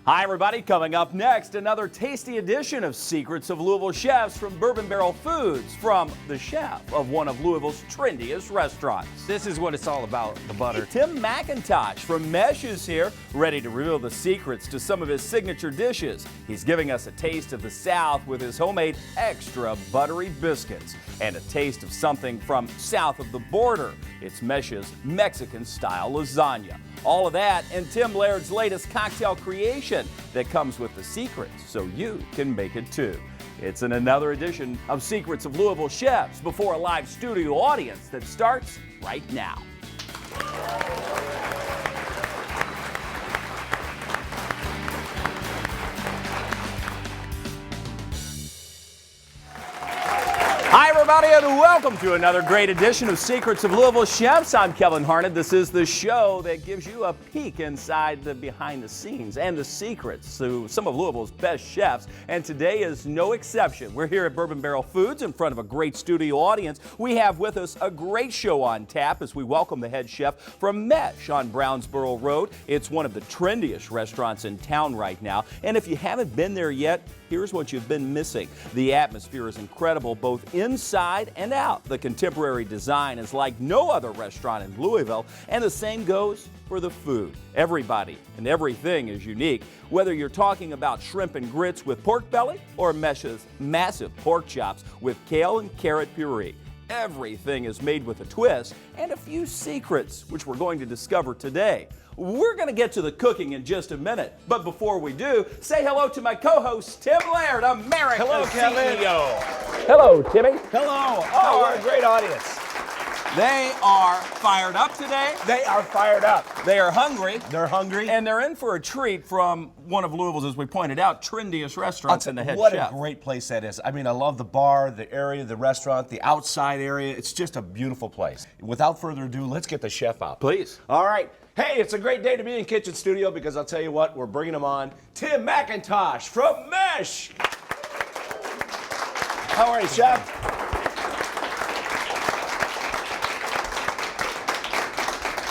Hi, everybody. Coming up next, another tasty edition of Secrets of Louisville Chefs from Bourbon Barrel Foods from the chef of one of Louisville's trendiest restaurants. This is what it's all about, the butter. Tim McIntosh from Mesh is here, ready to reveal the secrets to some of his signature dishes. He's giving us a taste of the South with his homemade extra buttery biscuits and a taste of something from south of the border. It's Mesh's Mexican-style lasagna. All of that and Tim Laird's latest cocktail creation that comes with the secrets so you can make it too. It's in another edition of Secrets of Louisville Chefs before a live studio audience that starts right now. Hi, everybody, and welcome to another great edition of Secrets of Louisville Chefs. I'm Kevin Harned. This is the show that gives you a peek inside the behind the scenes and the secrets to some of Louisville's best chefs. And today is no exception. We're here at Bourbon Barrel Foods in front of a great studio audience. We have with us a great show on tap as we welcome the head chef from Mesh on Brownsboro Road. It's one of the trendiest restaurants in town right now. And if you haven't been there yet, here's what you've been missing. The atmosphere is incredible, both inside and out. The contemporary design is like no other restaurant in Louisville, and the same goes for the food. Everybody and everything is unique, whether you're talking about shrimp and grits with pork belly or Mesh's massive pork chops with kale and carrot puree. Everything is made with a twist and a few secrets, which we're going to discover today. We're going to get to the cooking in just a minute, but before we do, say hello to my co-host, Tim Laird, America's Hello, Kevin. CEO. Hello, Timmy. Hello. Oh, what a great audience. They are fired up today. They are fired up. They are hungry. They're hungry. And they're in for a treat from one of Louisville's, as we pointed out, trendiest restaurants and the head what chef. a great place that is. I mean, I love the bar, the area, the restaurant, the outside area. It's just a beautiful place. Without further ado, let's get the chef out. Please. All right. Hey, it's a great day to be in Kitchen Studio because I'll tell you what, we're bringing him on. Tim McIntosh from Mesh. How are you, chef?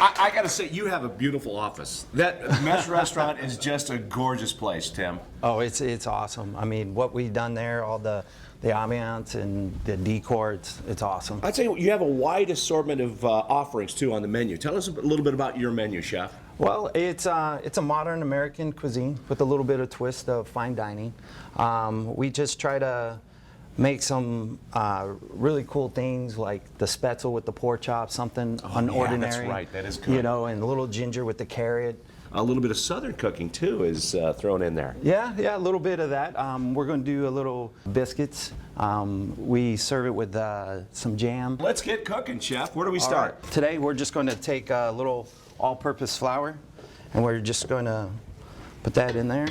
I got to say, you have a beautiful office. That Mesh restaurant is just a gorgeous place, Tim. Oh, it's awesome. I mean, what we've done there, all the ambiance and the decor, it's awesome. I'd say you have a wide assortment of offerings, too, on the menu. Tell us a little bit about your menu, chef. Well, it's a modern American cuisine with a little bit of twist of fine dining. We just try to make some really cool things like the spätzle with the pork chop, something unordinary. Yeah, that's right. That is good. You know, and a little ginger with the carrot. A little bit of Southern cooking, too, is thrown in there. Yeah, a little bit of that. We're going to do a little biscuits. We serve it with some jam. Let's get cooking, chef. Where do we start? Right. Today, we're just going to take a little all-purpose flour, and we're just going to put that in there.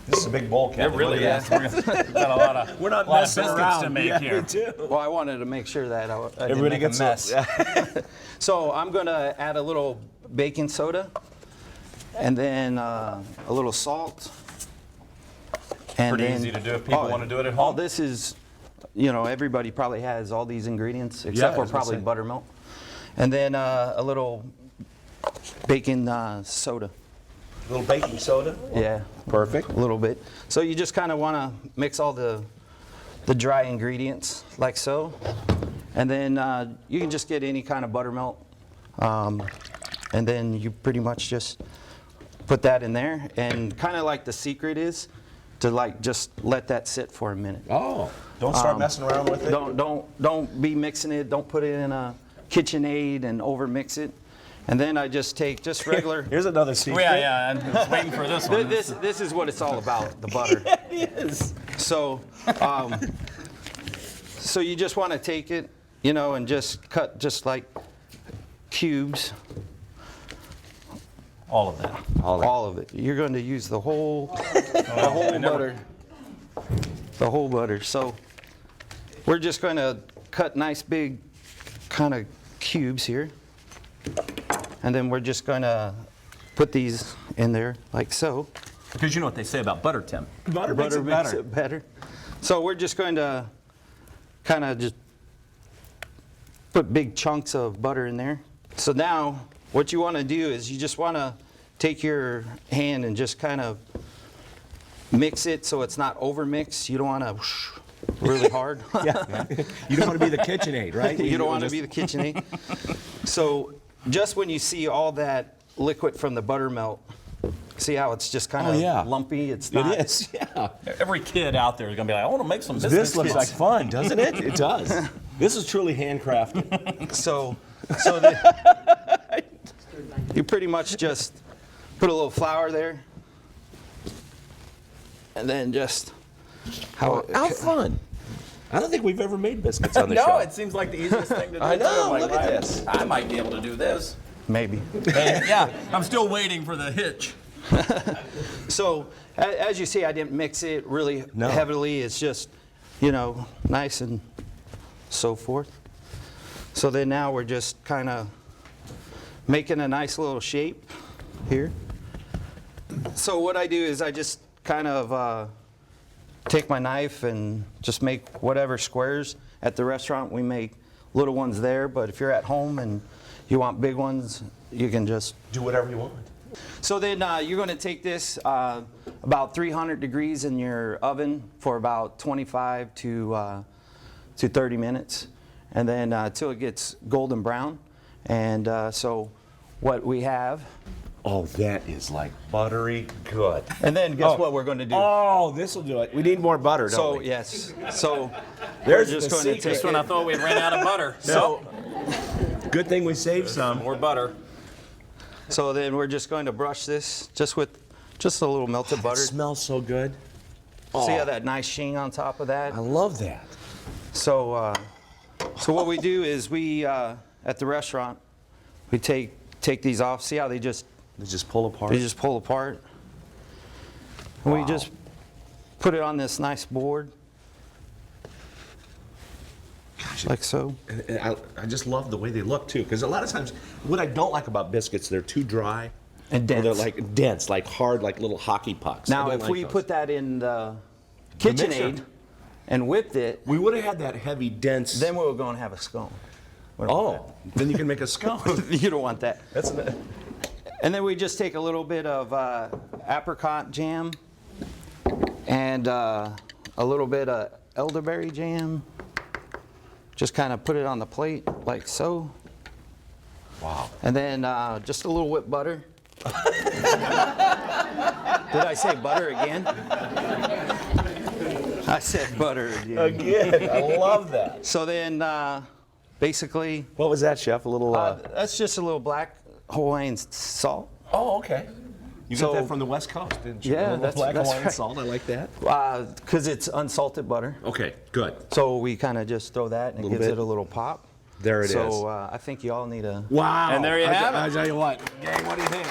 This is a big bowl, Kevin. It really is. We've got a lot of, We're not lot of messing biscuits around. to make Yeah, here. me too. Well, I wanted to make sure that I didn't Everybody make gets a mess. Yeah. So I'm going to add a little baking soda, and then a little salt. And Pretty then, easy to do if people want to do it at home. Oh, this is, you know, everybody probably has all these ingredients except I for was gonna probably say. buttermilk. And then a little baking soda. A little baking soda. Yeah. Perfect. A little bit. So you just kind of want to mix all the dry ingredients like so. And then you can just get any kind of buttermilk. And then you pretty much just put that in there. And kind of like the secret is to like just let that sit for a minute. Oh, don't start messing around with it. Don't be mixing it. Don't put it in a KitchenAid and over mix it. And then I just take just regular. Here's another secret. Yeah, I'm just waiting for this one. This is what it's all about, the butter. Yeah, it is. So, so you just want to take it, you know, and just cut just like cubes. All of that. All of it. You're going to use the whole butter. The whole butter. So we're just going to cut nice big kind of cubes here. And then we're just going to put these in there like so. Because you know what they say about butter, Tim. Butter Makes better. it better. So we're just going to kind of just put big chunks of butter in there. So now what you want to do is you just want to take your hand and just kind of mix it so it's not over mixed. You don't want to really hard. Yeah. You don't want to be the KitchenAid, right? You don't want to be the KitchenAid. So just when you see all that liquid from the buttermilk, see how it's just kind of lumpy? It's not. It is, yeah. Every kid out there is going to be like, I want to make some biscuits. This looks like fun, doesn't it? It does. This is truly handcrafted. So you pretty much just put a little flour there, and then just How fun. I don't think we've ever made biscuits on the show. No, it seems like the easiest thing to do. I know, too. Like, look at this. I might be able to do this. maybe. And, yeah, I'm still waiting for the hitch. So as you see, I didn't mix it really heavily. It's just, you know, nice and so forth. So then now we're just kind of making a nice little shape here. So what I do is I just kind of take my knife and just make whatever squares. At the restaurant we make little ones there, but if you're at home and you want big ones, you can just do whatever you want. So then you're going to take this about 300 degrees in your oven for about 25 to 30 minutes, and then until it gets golden brown. And so what we have. Oh, that is like buttery good. And then guess what we're going to do? Oh, this will do it. We need more butter, don't we? Yes. So There's we're just the going to secret. This one I thought we'd ran out of butter. So, good thing we saved some. More butter. So then we're just going to brush this just with just a little melted It butter. smells so good. See how that nice sheen on top of that? I love that. So, so what we do is we at the restaurant we take these off. See how they just pull apart. pull apart. And we just put it on this nice board, like so. And I just love the way they look too, because a lot of times what I don't like about biscuits, they're too dry And or dense. they're like dense, like hard, like little hockey pucks. I Now, don't if like we those. put that in the mixer. KitchenAid and whipped it, we would have had that heavy, dense. then we were going to have a scone. We don't want Oh, then you can make a scone. that. You don't want that. That's And then we just take a little bit of apricot jam and a little bit of elderberry jam. Just kind of put it on the plate like so. wow. And then just a little whipped butter. Did I say butter again? I said butter again. Again, I love that. So then basically, What was that, Chef? A little. that's just a little black Hawaiian salt. Oh, okay. You got So- that from the West Coast, didn't you? Yeah, A little that's- black that's Hawaiian right. salt. I like that. Because it's unsalted butter. Okay, good. So we kind of just throw that and it Little gives bit. it a little pop. There it is. So I think you all need a. Wow. And there you have it. I tell you what, gang, what do you think?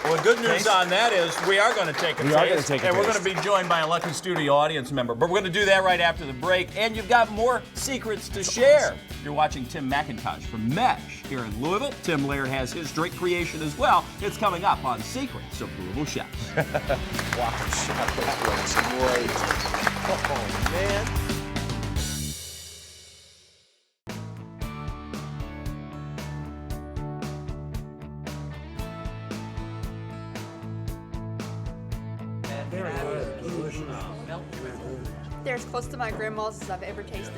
Well, the good news on that is we are going to take a We taste. are gonna take a and we're going taste. to be joined by a lucky studio audience member. But we're going to do that right after the break. And you've got more secrets to share. You're watching Tim McIntosh from Mesh here in Louisville. Tim Laird has his drink creation as well. It's coming up on Secrets of Louisville Chefs. Wow, Chef, that's great. Oh, man. They're as close to my grandma's as I've ever tasted.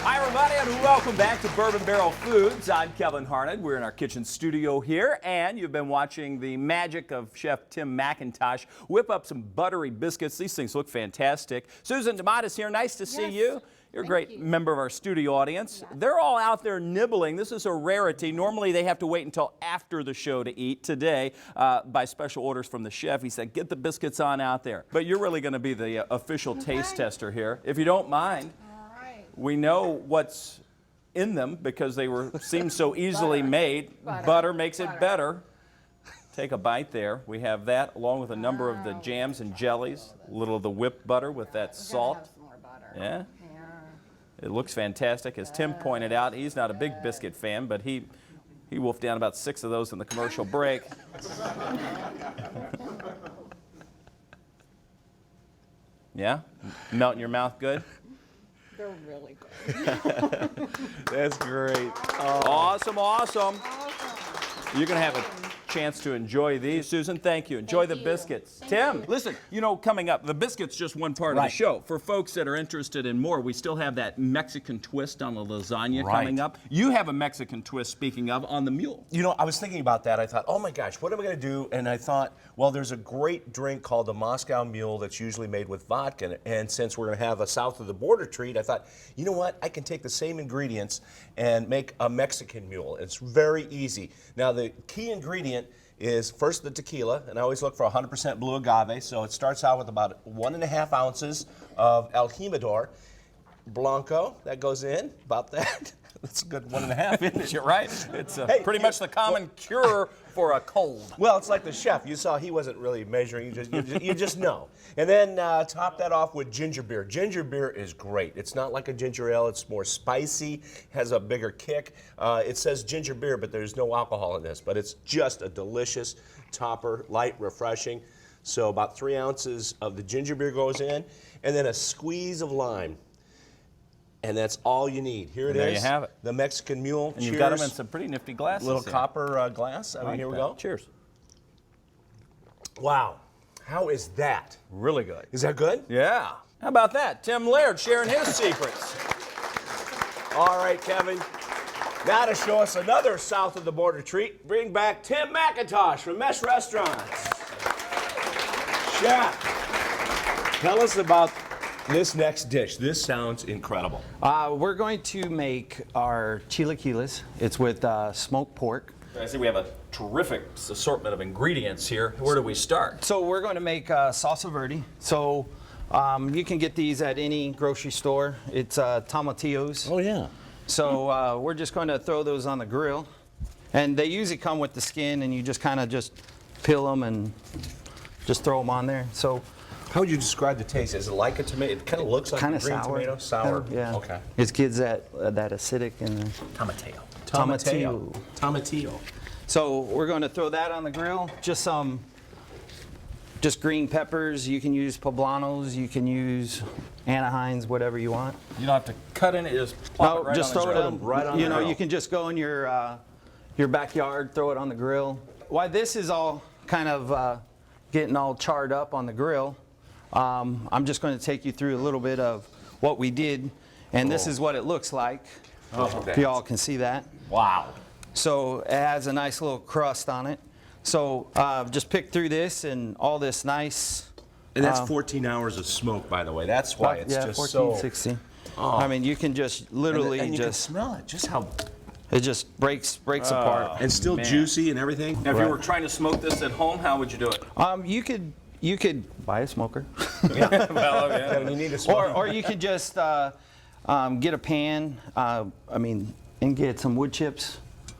Hi, everybody, and welcome back to Bourbon Barrel Foods. I'm Kevin Harned. We're in our kitchen studio here, and you've been watching the magic of Chef Tim McIntosh whip up some buttery biscuits. These things look fantastic. Susan DeMott here. Nice to see Yes. you. You're a great you. member of our studio audience. They're all out there nibbling. This is a rarity. Normally, they have to wait until after the show to eat. Today, by special orders from the chef, he said, get the biscuits on out there. But you're really going to be the official taste tester here. If you don't mind, we know what's in them because they seem so easily made. Butter makes it better. Take a bite there. We have that along with a number of the jams and jellies, a little of the whipped butter with that salt. Have some more butter. Yeah. It looks fantastic. As Tim pointed out, he's not a big biscuit fan, but he wolfed down about 6 of those in the commercial break. Yeah? Melt in your mouth good? They're really good. That's great. Awesome, awesome. You're going to have a chance to enjoy these. Susan, thank you. Enjoy the biscuits. Tim, listen, coming up, the biscuits just one part of the show. For folks that are interested in more, we still have that Mexican twist on the lasagna coming up. You have a Mexican twist, speaking of, on the mule. I was thinking about that. I thought, oh my gosh, what am I going to do? And I thought, well, there's a great drink called the Moscow Mule that's usually made with vodka. And since we're going to have a south of the border treat, I thought, you know what? I can take the same ingredients and make a Mexican Mule. It's very easy. Now, the key ingredient is first the tequila, and I always look for 100% blue agave. So it starts out with about 1.5 ounces of El Jimador Blanco. That goes in, about that. That's a good 1.5, isn't it? You're right. It's pretty much the common cure for a cold. Well, it's like the chef. You saw he wasn't really measuring. You just know. And then top that off with ginger beer. Ginger beer is great. It's not like a ginger ale. It's more spicy, has a bigger kick. It says ginger beer, but there's no alcohol in this. But it's just a delicious topper, light, refreshing. So about 3 ounces of the ginger beer goes in, and then a squeeze of lime. And that's all you need. Here it is. There you have it. The Mexican Mule. And Cheers. you've got them in some pretty nifty glasses. Little here. copper glass. I mean, here we go. Cheers. Wow. How is that? Really good. Is that good? Yeah. How about that? Tim Laird sharing his secrets. All right, Kevin. Now to show us another south of the border treat, bring back Tim McIntosh from Mesh Restaurants. Chef, tell us about this next dish. This sounds incredible. We're going to make our chilaquiles. It's with smoked pork. I see we have a terrific assortment of ingredients here. Where do we start? So we're going to make salsa verde. So you can get these at any grocery store. It's tomatillos. Oh, yeah. So we're just going to throw those on the grill. And they usually come with the skin, and you just kind of just peel them and just throw them on there. So how would you describe the taste? Is it like a tomato? It kind of looks like kind a of green sour. tomato. Sour. Yeah. Okay. It gives that acidic and Tomatillo. Tomatillo. Tomatillo. So we're going to throw that on the grill. Just green peppers. You can use poblanos. You can use Anaheims, whatever you want. You don't have to cut in it. Just plop it right just on the throw grill. it on. right on You the know, grill. you can just go in your backyard, throw it on the grill. While this is all kind of getting all charred up on the grill, I'm just going to take you through a little bit of what we did, and this is what it looks like. If you all can see that. Wow. So it has a nice little crust on it. So just pick through this and all this nice. And that's 14 hours of smoke, by the way. That's why it's yeah, just 14, so. 16. I mean, you can just literally and you can just smell it. Just how. it just breaks apart. And still juicy and everything. Now, if you were trying to smoke this at home, how would you do it? You could buy a smoker, Well, yeah. You need a smoke. or you could just get a pan. And get some wood chips,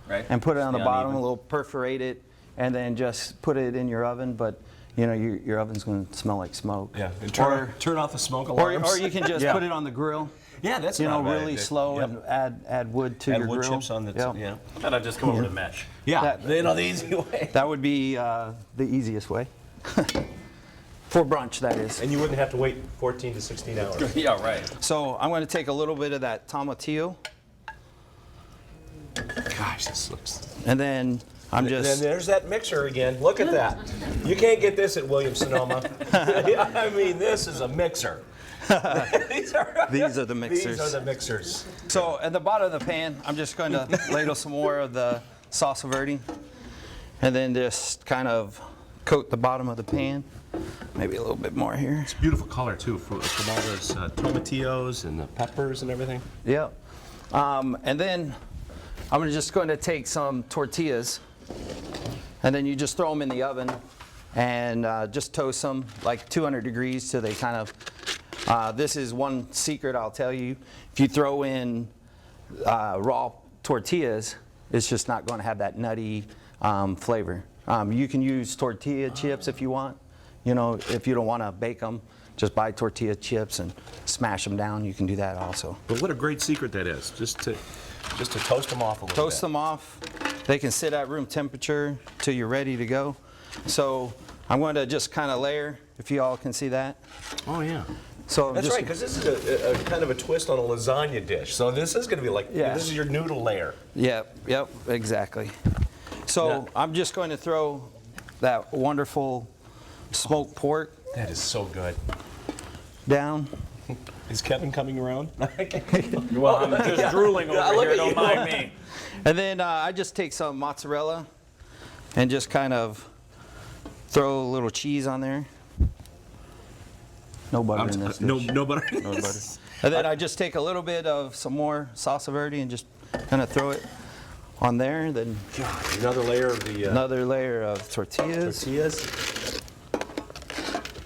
Right. and put it on the Stay bottom, uneven. a little perforate it, and then just put it in your oven. But you know your oven's going to smell like smoke. Yeah. And Or turn off the smoke or alarms. you can just Yeah. put it on the grill. Yeah, that's You know, not a bad really idea. slow Yep. and add wood to Add your wood grill. chips on the. Yep. Yeah. And I'd just come over to mesh. Yeah. That- You know, the easy way. That would be the easiest way. For brunch, that is. And you wouldn't have to wait 14 to 16 hours. Yeah, right. So I'm going to take a little bit of that tomatillo, Gosh, this looks. and then I'm And just. there's that mixer again. Look at that. You can't get this at Williams-Sonoma. I mean, this is a mixer. These are the mixers. These are the mixers. So at the bottom of the pan, I'm just going to ladle some more of the salsa verde, and then just kind of coat the bottom of the pan. Maybe a little bit more here. Beautiful color too, from all those tomatillos and the peppers and everything. Yep. And then I'm just going to take some tortillas, and then you just throw them in the oven and just toast them like 200 degrees till they kind of. This is one secret I'll tell you. If you throw in raw tortillas, it's just not going to have that nutty flavor. You can use tortilla chips if you want. You know, if you don't want to bake them, just buy tortilla chips and smash them down. You can do that also. But what a great secret that is, just to toast them off a little Toast them off. They can sit at room temperature till you're ready to go. So I'm going to just kind of layer, if you all can see that. Oh yeah. So That's just, right, because this is a kind of a twist on a lasagna dish. So this is going to be like, Yeah. this is your noodle layer. Yep, exactly. So I'm just going to throw that wonderful smoked pork That is so good. down. Is Kevin coming around? Well, I'm just drooling over look here. at Don't you. mind me. And then I just take some mozzarella and just kind of throw a little cheese on there. No butter in this dish. No butter. No butter. And then I just take a little bit of some more salsa verde and just kind of throw it on there. Then God, another layer of the another layer of tortillas. tortillas.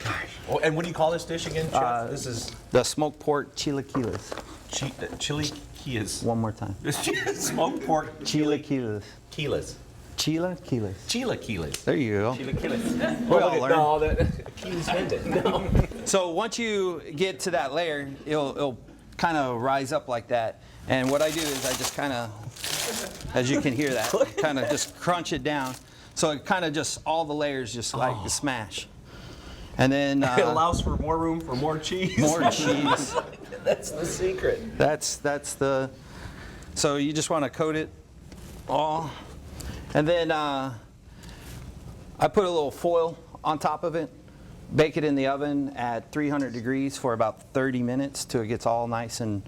Gosh. Oh, and what do you call this dish again, Chef? This is The smoked pork chilaquiles. chilaquiles. One more time. Smoked pork Chilaquiles. chilaquiles. Chilaquiles. Chilaquiles. There you go. Chilaquiles. We all learn. No, Achilles tendon. No. So once you get to that layer, it'll kind of rise up like that. And what I do is I just kind of, as you can hear that, kind of just crunch it down. So it kind of just, all the layers just like smash. And then It allows for more room for more cheese. more cheese. That's the secret. That's the, so you just want to coat it all. And then I put a little foil on top of it, bake it in the oven at 300 degrees for about 30 minutes till it gets all nice and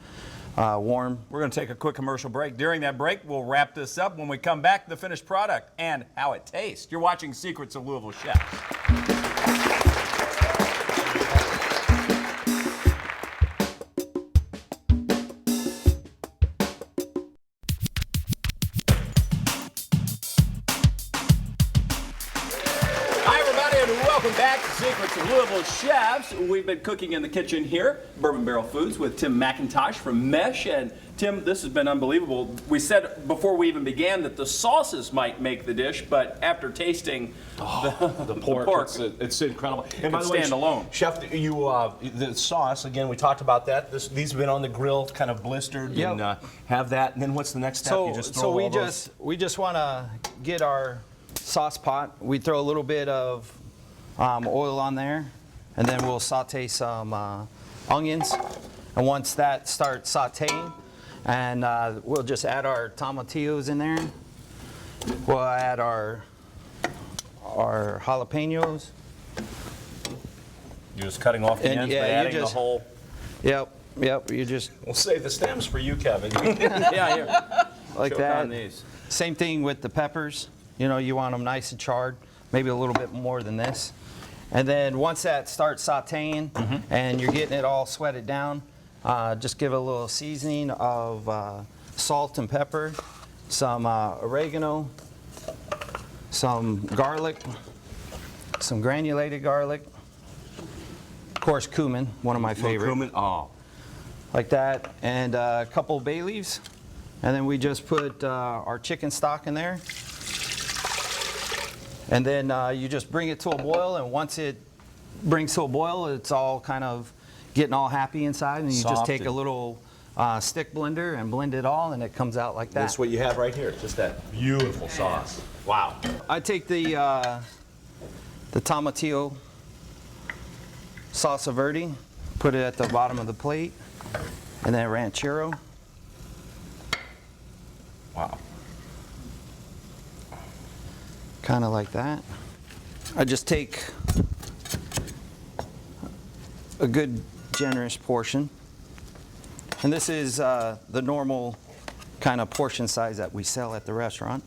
warm. We're going to take a quick commercial break. During that break, we'll wrap this up. When we come back, the finished product and how it tastes. You're watching Secrets of Louisville Chefs. Hi, everybody, and welcome back to Secrets of Louisville Chefs. We've been cooking in the kitchen here, Bourbon Barrel Foods, with Tim McIntosh from Mesh. And Tim, this has been unbelievable. We said before we even began that the sauces might make the dish, but after tasting The pork, it's incredible. And by could the way, stand alone. Chef, the sauce again. We talked about that. These have been on the grill, kind of blistered, Yep. and have that. And then what's the next step? So, You just throw so we all those- just want to get our sauce pot. We throw a little bit of oil on there, and then we'll saute some onions. And once that starts sauteing, and we'll just add our tomatillos in there. We'll add our jalapenos. You're just cutting off the And ends, yeah, but you adding just- the whole. Yep. You just We'll save the stems for you, Kevin. Yeah, here. like Choke that. on these. Same thing with the peppers. You know, you want them nice and charred, maybe a little bit more than this. And then once that starts sauteing and you're getting it all sweated down, just give it a little seasoning of salt and pepper, some oregano, some garlic, some granulated garlic, of course cumin, one of my favorite, Cumin. Oh, like that, and a couple bay leaves. And then we just put our chicken stock in there. And then you just bring it to a boil, and once it brings to a boil, it's all kind of getting all happy inside, and you just Soft take a and- little stick blender and blend it all, and it comes out like that. that's what you have right here. Just that beautiful sauce. Wow. I take the tomatillo salsa verde, put it at the bottom of the plate, and then ranchero. Wow. Kind of like that. I just take a good generous portion. And this is the normal kind of portion size that we sell at the restaurant.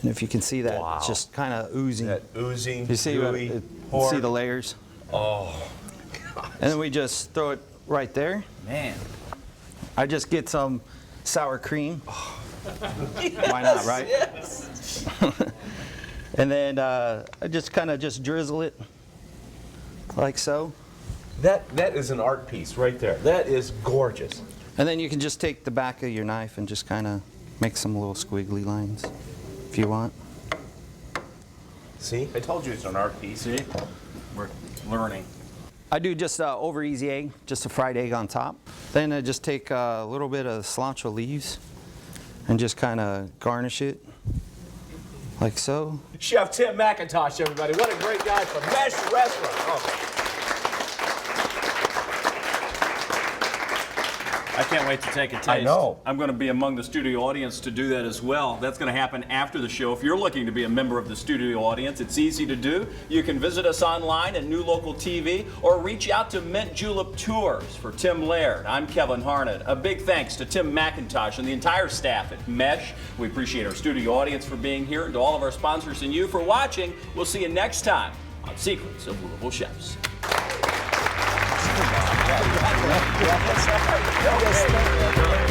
And if you can see that, Wow. it's just kind of oozing. That oozing, You see, gooey you pork. see the layers? Oh. And then we just throw it right there. Man. I just get some sour cream. Why not, right? Yes. And then I just kind of just drizzle it like so. That is an art piece right there. That is gorgeous. And then you can just take the back of your knife and just kind of make some little squiggly lines if you want. See? I told you it's an art piece. See? We're learning. I do just over easy egg, just a fried egg on top. Then I just take a little bit of cilantro leaves and just kind of garnish it like so. Chef Tim McIntosh, everybody. What a great guy from Mesh Restaurant. Oh. I can't wait to take a taste. I know. I'm going to be among the studio audience to do that as well. That's going to happen after the show. If you're looking to be a member of the studio audience, it's easy to do. You can visit us online at New Local TV or reach out to Mint Julep Tours. For Tim Laird, I'm Kevin Harnett. A big thanks to Tim McIntosh and the entire staff at Mesh. We appreciate our studio audience for being here, and to all of our sponsors and you for watching. We'll see you next time on Secrets of Louisville Chefs. Yes,